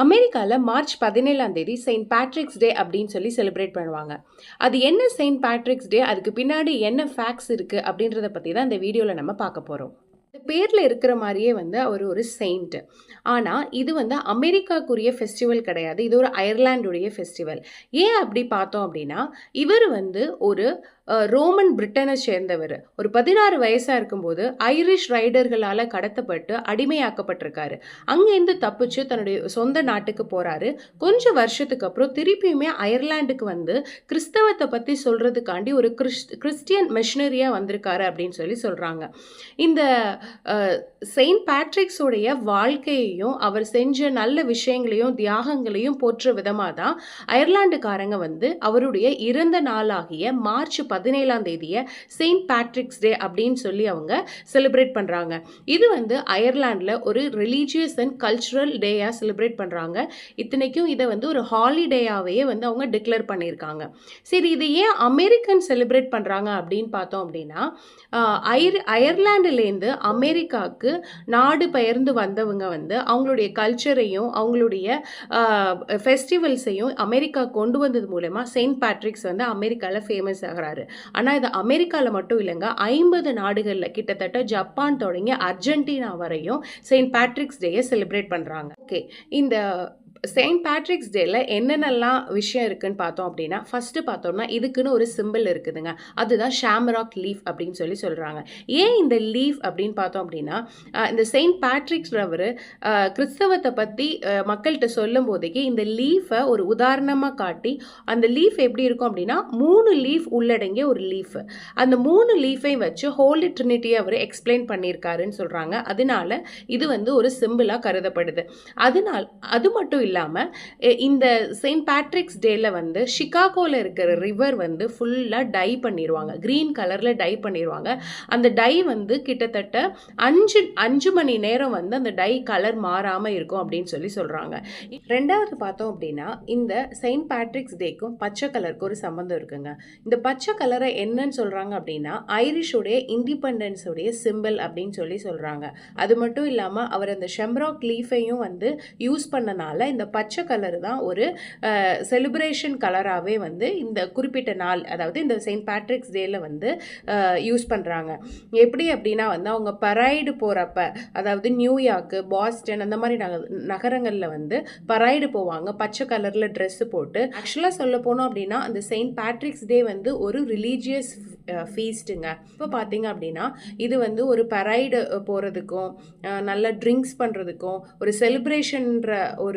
அமெரிக்கால மார்ச் 17ஆம் தேதி Saint Patrick's டே அப்படின்னு சொல்லி செலிப்ரேட் பண்ணுவாங்க. அது என்ன செயின்ட் பேட்ரிக்ஸ் டே? அதுக்கு பின்னாடி என்ன ஃபேக்ட்ஸ் இருக்கு? அப்படின்றத பத்தி தான் இந்த வீடியோல நம்ம பார்க்க போறோம். இந்த பேர்ல இருக்கிற மாரியே அவர் ஒரு செயிண்ட். ஆனா, இது அமெரிக்காக்குரிய ஃபெஸ்டிவல் கிடையாது. இது ஒரு அயர்லாண்டுடைய ஃபெஸ்டிவல். ஏன் அப்படி பார்த்தோம் அப்படின்னா, இவர் ஒரு ரோமன் பிரிட்டனை சேர்ந்தவர். ஒரு 16 வயசா இருக்கும்போது ஐரிஷ் ரைடர்களால கடத்தப்பட்டு அடிமையாக்கப்பட்டிருக்காரு. அங்கேருந்து தப்பிச்சு தன்னுடைய சொந்த நாட்டுக்கு போறாரு. கொஞ்சம் வருஷத்துக்கு அப்புறம் திருப்பியுமே அயர்லாண்டுக்கு கிறிஸ்தவத்தை பத்தி சொல்றதுக்காண்டி ஒரு கிறிஸ்டியன் மிஷனரியா வந்திருக்காரு அப்படின்னு சொல்லி சொல்றாங்க. இந்த செயின்ட் பேட்ரிக்ஸோடைய வாழ்க்கையையும் அவர் செஞ்ச நல்ல விஷயங்களையும் தியாகங்களையும் போற்ற விதமாக தான் அயர்லாண்டுக்காரங்க அவருடைய இறந்த நாளாகிய மார்ச் 17ஆம் தேதியை செயின்ட் பேட்ரிக்ஸ் டே அப்படின்னு சொல்லி அவங்க செலிப்ரேட் பண்ணுறாங்க. இது அயர்லாண்டில் ஒரு ரிலீஜியஸ் அண்ட் கல்ச்சுரல் டேயாக செலிப்ரேட் பண்ணுறாங்க. இத்தனைக்கும் இதை ஒரு ஹாலிடேயாகவே அவங்க டிக்ளேர் பண்ணியிருக்காங்க. சரி, இது ஏன் அமெரிக்கன் செலிப்ரேட் பண்ணுறாங்க அப்படின்னு பார்த்தோம் அப்படின்னா, அயர்லாண்டுலேருந்து அமெரிக்காவுக்கு நாடு பெயர்ந்து வந்தவங்க அவங்களுடைய கல்ச்சரையும் அவங்களுடைய ஃபெஸ்டிவல்ஸையும் அமெரிக்கா கொண்டு வந்தது மூலமா செயின்ட் பேட்ரிக்ஸ் அமெரிக்காவில் ஃபேமஸ் ஆகிறாரு. ஆனால் இது அமெரிக்காவில் மட்டும் இல்லைங்க, 50 நாடுகளில் கிட்டத்தட்ட ஜப்பான் தொடங்கி அர்ஜென்டினா வரையும் செயின்ட் பேட்ரிக்ஸ் டேயை செலிப்ரேட் பண்ணுறாங்க. ஓகே, இந்த செயின்ட் பேட்ரிக்ஸ் டேல என்னென்னலாம் விஷயம் இருக்குன்னு பார்த்தோம் அப்படின்னா, ஃபர்ஸ்ட் பார்த்தோம்னா இதுக்குன்னு ஒரு சிம்பிள் இருக்குதுங்க. அதுதான் ஷாமராக் லீஃப் அப்படின்னு சொல்லி சொல்றாங்க. ஏன் இந்த லீஃப் அப்படின்னு பார்த்தோம் அப்படின்னா, இந்த செயின்ட் பேட்ரிக்ஸ் கிறிஸ்தவத்தை பத்தி மக்கள்கிட்ட சொல்லும் போதைக்கு இந்த லீஃபை ஒரு உதாரணமாக காட்டி, அந்த லீஃப் எப்படி இருக்கும் அப்படின்னா 3 லீஃப் உள்ளடங்கிய ஒரு லீஃப். அந்த 3 லீஃபை வச்சு ஹோலி ட்ரினிட்டியை அவர் எக்ஸ்பிளைன் பண்ணியிருக்காருன்னு சொல்றாங்க. அதனால இது ஒரு சிம்பிளா கருதப்படுது. அதனால் அது மட்டும் இல்லாம இந்த செயின்ட் பேட்ரிக்ஸ் டேல சிகாகோல இருக்கிற ரிவர் ஃபுல்லா டை பண்ணிடுவாங்க. கிரீன் கலர்ல டை பண்ணிடுவாங்க. அந்த டை கிட்டத்தட்ட 5 மணி நேரம் அந்த டை கலர் மாறாம இருக்கும் அப்படின்னு சொல்லி சொல்றாங்க. ரெண்டாவது பார்த்தோம் அப்படின்னா, இந்த செயின்ட் பேட்ரிக்ஸ் டேக்கும் பச்சை கலருக்கு ஒரு சம்பந்தம் இருக்குங்க. இந்த பச்சை கலரை என்னன்னு சொல்றாங்க அப்படின்னா, ஐரிஷோடைய இண்டிபெண்டன்ஸ் உடைய சிம்பிள் அப்படின்னு சொல்லி சொல்றாங்க. அது மட்டும் இல்லாம அவர் அந்த ஷெம்ராக் லீஃபையும் யூஸ் பண்ணனால இந்த பச்சை கலர் தான் ஒரு செலிப்ரேஷன் கலராகவே இந்த குறிப்பிட்ட நாள், அதாவது இந்த செயின்ட் பேட்ரிக்ஸ் டேல யூஸ் பண்ணுறாங்க. எப்படி அப்படின்னா அவங்க பரைடு போகிறப்ப, அதாவது நியூயார்க்கு, பாஸ்டன் அந்த மாதிரி நகரங்களில் பரைடு போவாங்க பச்சை கலரில் ட்ரெஸ்ஸு போட்டு. ஆக்சுவலாக சொல்ல போனோம் அப்படின்னா அந்த செயின்ட் பேட்ரிக்ஸ் டே ஒரு ரிலீஜியஸ் ஃபீஸ்ட்டுங்க. இப்போ பார்த்தீங்க அப்படின்னா இது ஒரு பரைடு போகிறதுக்கும் நல்ல ட்ரிங்க்ஸ் பண்ணுறதுக்கும் ஒரு செலிப்ரேஷன்ற ஒரு